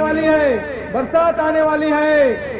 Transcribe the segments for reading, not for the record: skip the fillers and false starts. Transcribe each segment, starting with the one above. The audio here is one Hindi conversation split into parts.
वाली है, बरसात आने वाली है।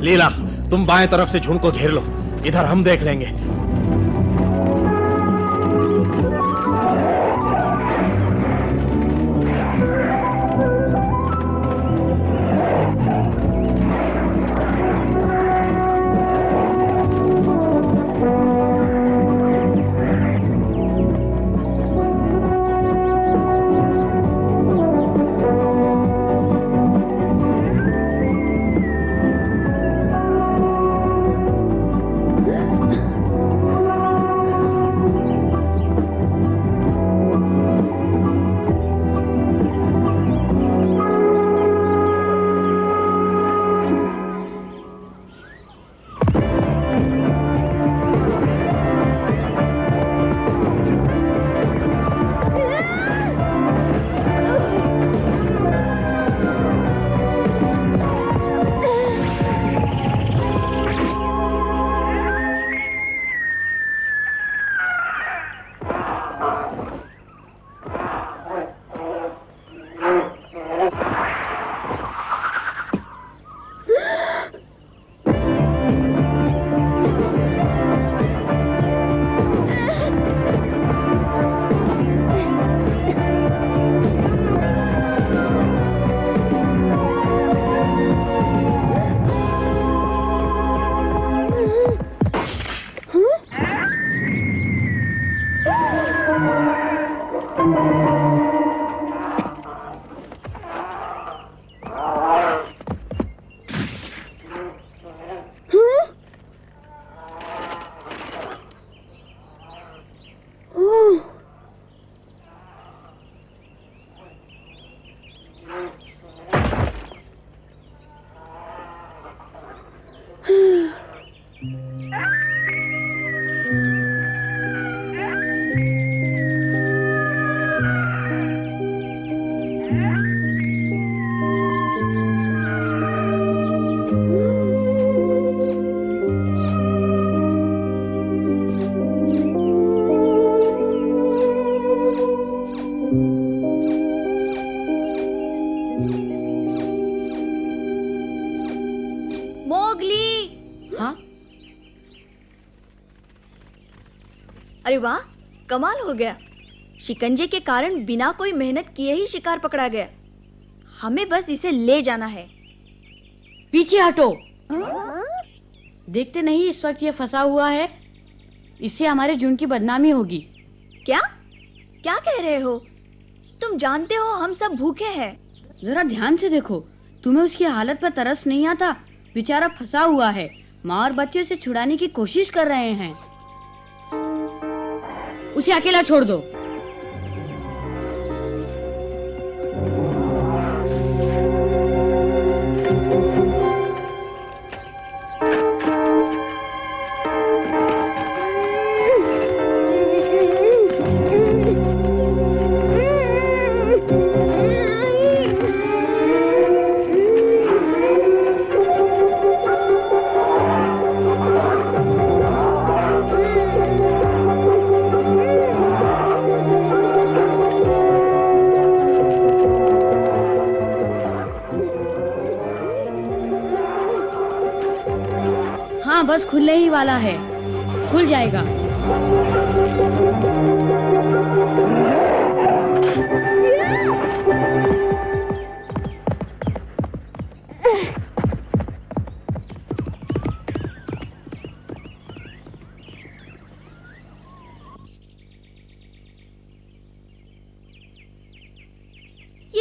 लीला, तुम बाएं तरफ से झुंड को घेर लो, इधर हम देख लेंगे। अरे वाह, कमाल हो गया। शिकंजे के कारण बिना कोई मेहनत किए ही शिकार पकड़ा गया। हमें बस इसे ले जाना है। पीछे हटो। देखते नहीं इस वक्त ये फंसा हुआ है, इससे हमारे झुंड की बदनामी होगी। क्या क्या कह रहे हो? तुम जानते हो हम सब भूखे हैं। जरा ध्यान से देखो, तुम्हें उसकी हालत पर तरस नहीं आता? बेचारा फंसा हुआ है, माँ और बच्चे उसे छुड़ाने की कोशिश कर रहे हैं। उसे अकेला छोड़ दो। हाँ, बस खुलने ही वाला है, खुल जाएगा। ये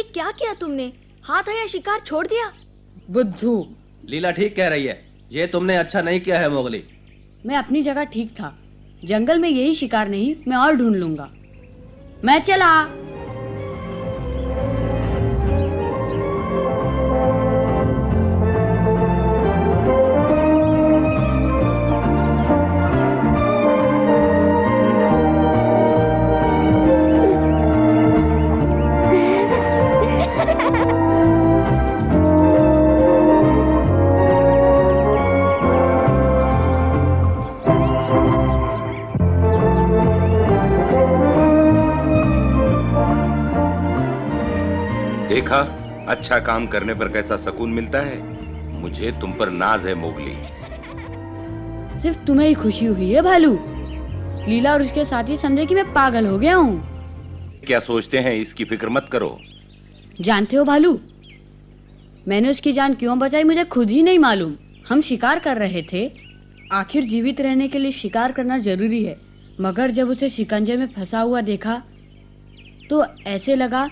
क्या किया तुमने? हाथ आया शिकार छोड़ दिया? बुद्धू, लीला ठीक कह रही है, ये तुमने अच्छा नहीं किया है मोगली। मैं अपनी जगह ठीक था। जंगल में यही शिकार नहीं, मैं और ढूंढ लूंगा। मैं चला। देखा, अच्छा काम करने पर कैसा सुकून मिलता है। मुझे तुम पर नाज है मोगली। सिर्फ तुम्हें ही खुशी हुई है भालू? लीला और उसके साथी समझे कि मैं पागल हो गया हूँ। क्या सोचते हैं, इसकी फिक्र मत करो। जानते हो भालू, मैंने उसकी जान क्यों बचाई मुझे खुद ही नहीं मालूम। हम शिकार कर रहे थे। आखिर जीवित रहने के लिए शिकार करना जरूरी है, मगर जब उसे शिकंजे में फंसा हुआ देखा तो ऐसे लगा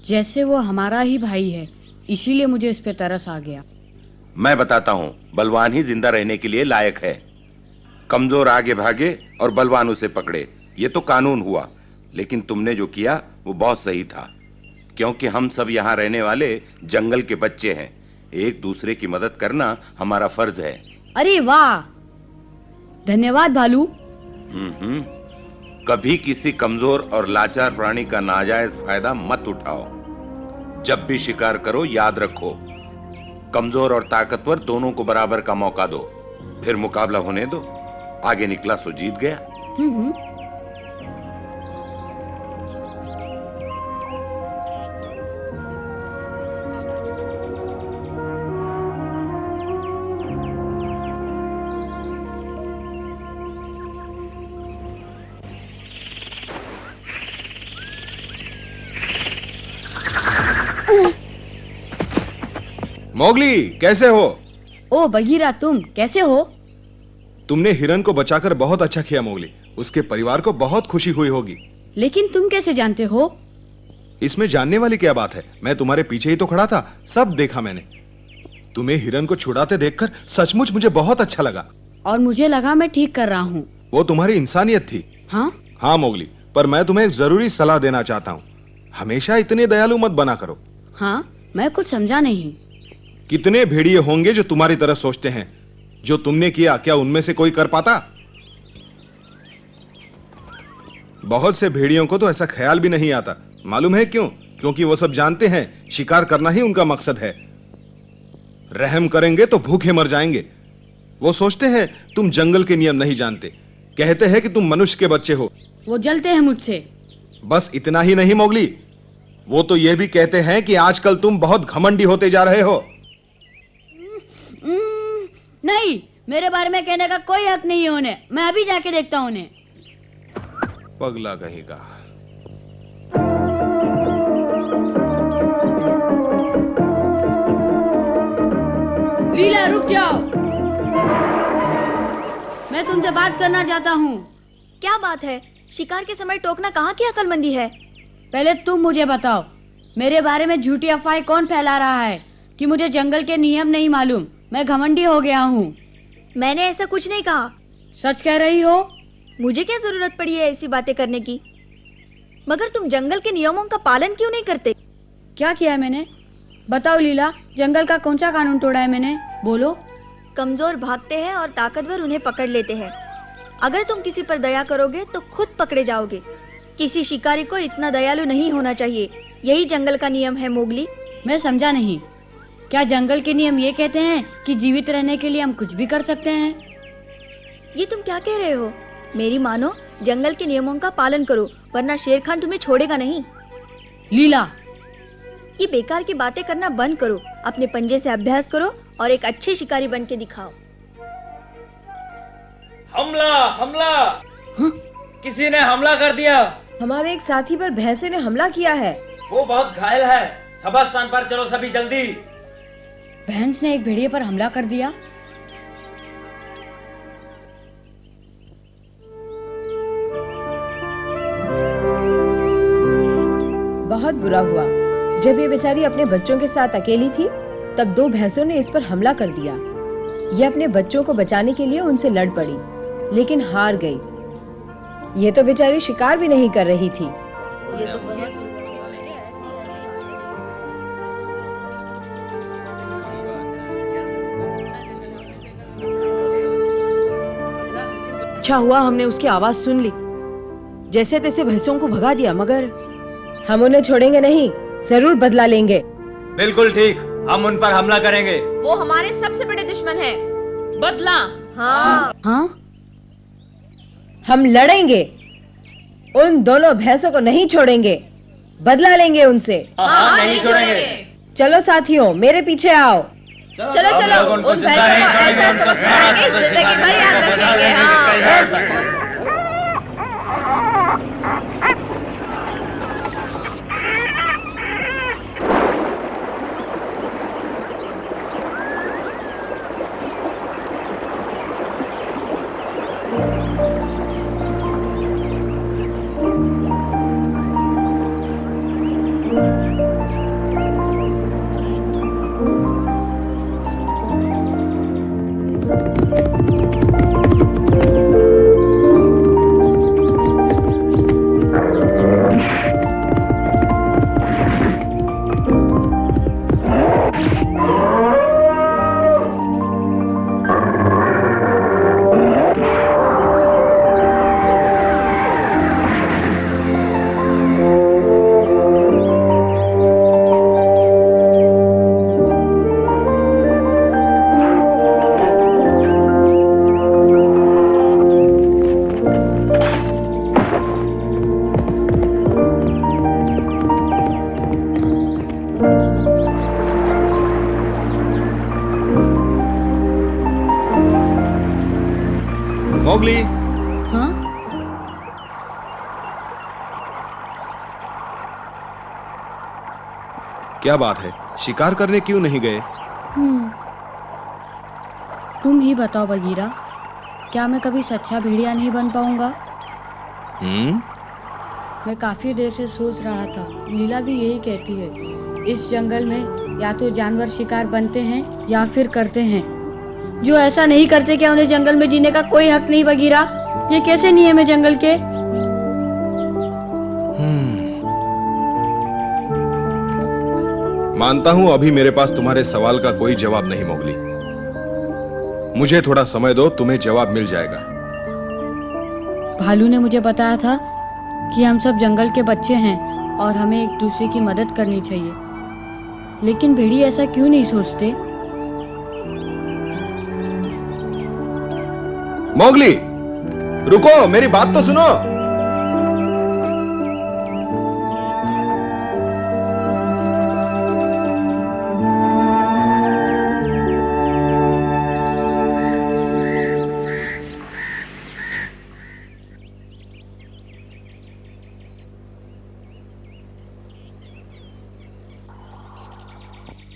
जैसे वो हमारा ही भाई है। इसीलिए मुझे इस पे तरस आ गया। मैं बताता हूँ, बलवान ही जिंदा रहने के लिए लायक है। कमजोर आगे भागे और बलवान उसे पकड़े, ये तो कानून हुआ। लेकिन तुमने जो किया वो बहुत सही था, क्योंकि हम सब यहाँ रहने वाले जंगल के बच्चे हैं। एक दूसरे की मदद करना हमारा फर्ज है। अरे वाह, धन्यवाद भालू। कभी किसी कमजोर और लाचार प्राणी का नाजायज फायदा मत उठाओ। जब भी शिकार करो याद रखो, कमजोर और ताकतवर दोनों को बराबर का मौका दो, फिर मुकाबला होने दो। आगे निकला सो जीत गया। मोगली, कैसे हो? ओ बगीरा, तुम कैसे हो? तुमने हिरन को बचाकर बहुत अच्छा किया मोगली। उसके परिवार को बहुत खुशी हुई होगी। लेकिन तुम कैसे जानते हो? इसमें जानने वाली क्या बात है? मैं तुम्हारे पीछे ही तो खड़ा था, सब देखा मैंने। तुम्हें हिरन को छुड़ाते देखकर सचमुच मुझे बहुत अच्छा लगा। और मुझे लगा मैं ठीक कर रहा हूँ। वो तुम्हारी इंसानियत थी। हाँ मोगली, पर मैं तुम्हें एक जरूरी सलाह देना चाहता हूँ। हमेशा इतने दयालु मत बना करो। हाँ, मैं कुछ समझा नहीं। कितने भेड़िए होंगे जो तुम्हारी तरह सोचते हैं? जो तुमने किया, क्या उनमें से कोई कर पाता? बहुत से भेड़ियों को तो ऐसा ख्याल भी नहीं आता। मालूम है क्यों? क्योंकि वो सब जानते हैं शिकार करना ही उनका मकसद है। रहम करेंगे तो भूखे मर जाएंगे। वो सोचते हैं तुम जंगल के नियम नहीं जानते। कहते हैं कि तुम मनुष्य के बच्चे हो। वो जलते हैं मुझसे। बस इतना ही नहीं मोगली, वो तो ये भी कहते हैं कि आजकल तुम बहुत घमंडी होते जा रहे हो। नहीं, मेरे बारे में कहने का कोई हक नहीं है उन्हें। मैं अभी जाके देखता हूं उन्हें। पगला कहेगा। लीला, रुक जाओ, मैं तुमसे बात करना चाहता हूँ। क्या बात है? शिकार के समय टोकना कहाँ की अक्लमंदी है? पहले तुम मुझे बताओ, मेरे बारे में झूठी अफवाहें कौन फैला रहा है कि मुझे जंगल के नियम नहीं मालूम, मैं घमंडी हो गया हूँ? मैंने ऐसा कुछ नहीं कहा। सच कह रही हो? मुझे क्या जरूरत पड़ी है ऐसी बातें करने की? मगर तुम जंगल के नियमों का पालन क्यों नहीं करते? क्या किया है मैंने? बताओ लीला, जंगल का कौन सा कानून तोड़ा है मैंने? बोलो। कमजोर भागते हैं और ताकतवर उन्हें पकड़ लेते हैं। अगर तुम किसी पर दया करोगे तो खुद पकड़े जाओगे। किसी शिकारी को इतना दयालु नहीं होना चाहिए। यही जंगल का नियम है मोगली। मैं समझा नहीं। क्या जंगल के नियम ये कहते हैं कि जीवित रहने के लिए हम कुछ भी कर सकते हैं? ये तुम क्या कह रहे हो? मेरी मानो, जंगल के नियमों का पालन करो, वरना शेर खान तुम्हें छोड़ेगा नहीं। लीला, ये बेकार की बातें करना बंद करो। अपने पंजे से अभ्यास करो और एक अच्छे शिकारी बन के दिखाओ। हमला हमला! हाँ? किसी ने हमला कर दिया। हमारे एक साथी पर भैंसे ने हमला किया है। वो बहुत घायल है। सभा स्थान पर चलो सभी जल्दी। भैंस ने एक भेड़िए पर हमला कर दिया। बहुत बुरा हुआ। जब ये बेचारी अपने बच्चों के साथ अकेली थी, तब 2 भैंसों ने इस पर हमला कर दिया। ये अपने बच्चों को बचाने के लिए उनसे लड़ पड़ी, लेकिन हार गई। ये तो बेचारी शिकार भी नहीं कर रही थी। ये तो बहुत अच्छा हुआ हमने उसकी आवाज सुन ली। जैसे तैसे भैंसों को भगा दिया, मगर हम उन्हें छोड़ेंगे नहीं, जरूर बदला लेंगे। बिल्कुल ठीक, हम उन पर हमला करेंगे। वो हमारे सबसे बड़े दुश्मन हैं। बदला। हाँ। हाँ? हम लड़ेंगे, उन दोनों भैंसों को नहीं छोड़ेंगे, बदला लेंगे उनसे। हाँ, नहीं छोड़ेंगे। चलो साथियों, मेरे पीछे आओ। चलो चलो, उन भैंसों को ऐसा सबक सिखाएंगे, जिंदगी भर याद रखेंगे। हाँ। मोगली, हाँ? क्या बात है? शिकार करने क्यों नहीं गए? तुम ही बताओ बगीरा, क्या मैं कभी सच्चा भेड़िया नहीं बन पाऊंगा? मैं काफी देर से सोच रहा था। लीला भी यही कहती है। इस जंगल में या तो जानवर शिकार बनते हैं या फिर करते हैं। जो ऐसा नहीं करते, क्या उन्हें जंगल में जीने का कोई हक नहीं बगीरा? ये कैसे नियम है जंगल के? मानता हूं अभी मेरे पास तुम्हारे सवाल का कोई जवाब नहीं मोगली। मुझे थोड़ा समय दो, तुम्हें जवाब मिल जाएगा। भालू ने मुझे बताया था कि हम सब जंगल के बच्चे हैं और हमें एक दूसरे की मदद करनी चाहिए। लेकिन भेड़िए ऐसा क्यों नहीं सोचते? मोगली, रुको, मेरी बात तो सुनो।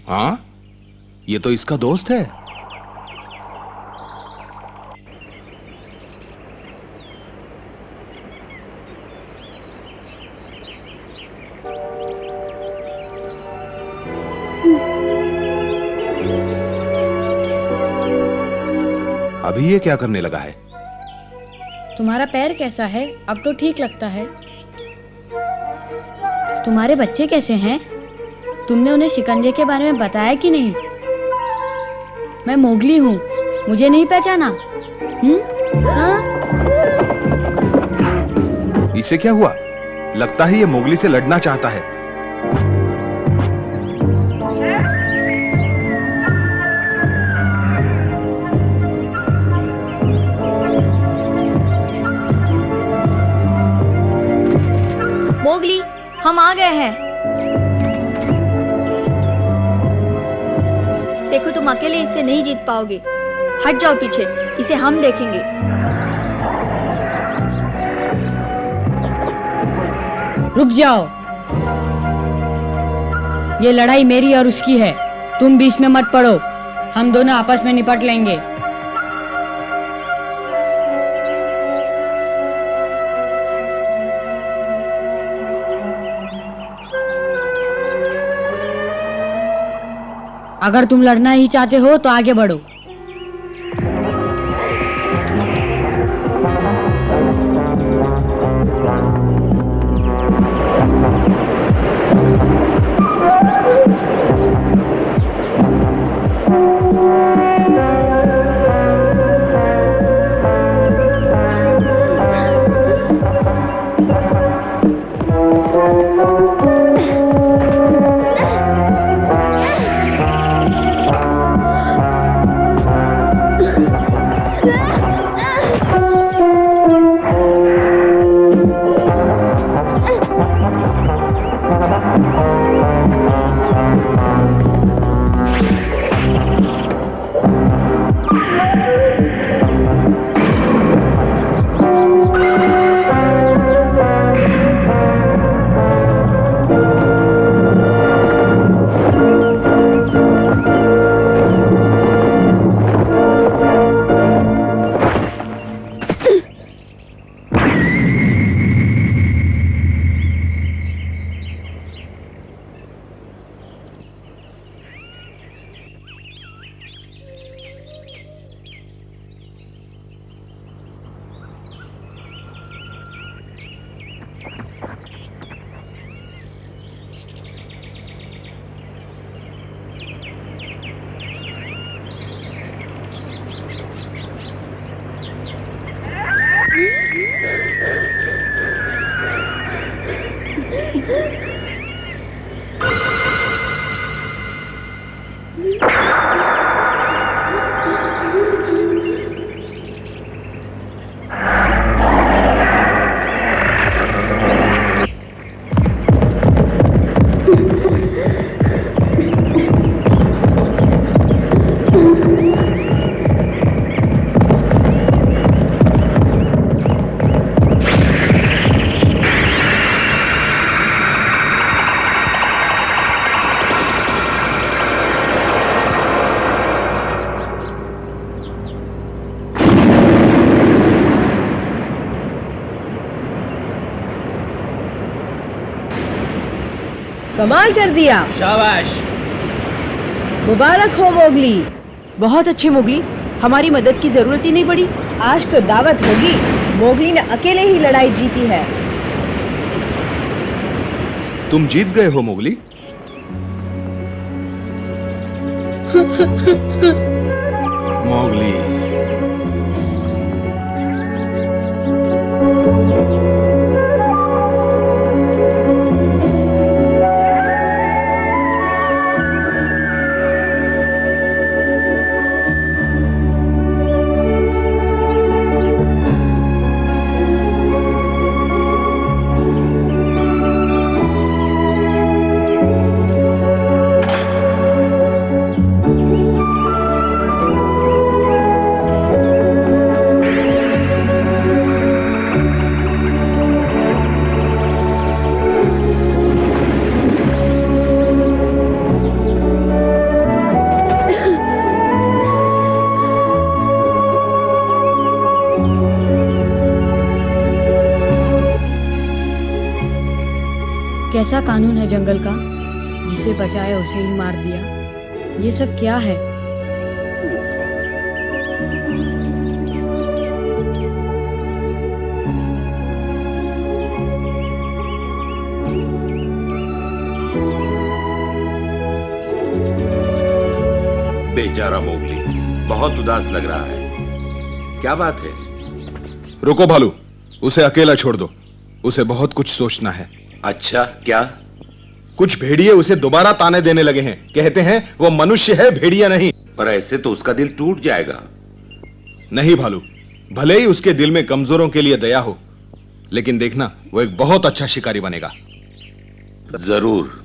हाँ, ये तो इसका दोस्त है। अभी ये क्या करने लगा है? तुम्हारा पैर कैसा है? अब तो ठीक लगता है। तुम्हारे बच्चे कैसे हैं? तुमने उन्हें शिकंजे के बारे में बताया कि नहीं? मैं मोगली हूँ, मुझे नहीं पहचाना? हाँ? इसे क्या हुआ? लगता है ये मोगली से लड़ना चाहता है। मोगली, हम आ गए हैं। देखो, तुम अकेले इससे नहीं जीत पाओगे। हट जाओ पीछे, इसे हम देखेंगे। रुक जाओ, ये लड़ाई मेरी और उसकी है। तुम बीच में मत पड़ो, हम दोनों आपस में निपट लेंगे। अगर तुम लड़ना ही चाहते हो तो आगे बढ़ो। कमाल कर दिया। शाबाश। मुबारक हो मोगली। बहुत अच्छे मोगली, हमारी मदद की जरूरत ही नहीं पड़ी। आज तो दावत होगी। मोगली ने अकेले ही लड़ाई जीती है। तुम जीत गए हो मोगली। मोगली, कैसा कानून है जंगल का, जिसे बचाया उसे ही मार दिया। ये सब क्या है? बेचारा मोगली बहुत उदास लग रहा है। क्या बात है? रुको भालू, उसे अकेला छोड़ दो। उसे बहुत कुछ सोचना है। अच्छा, क्या? कुछ भेड़िए उसे दोबारा ताने देने लगे हैं। कहते हैं वो मनुष्य है, भेड़िया नहीं। पर ऐसे तो उसका दिल टूट जाएगा। नहीं भालू, भले ही उसके दिल में कमजोरों के लिए दया हो, लेकिन देखना वो एक बहुत अच्छा शिकारी बनेगा। जरूर।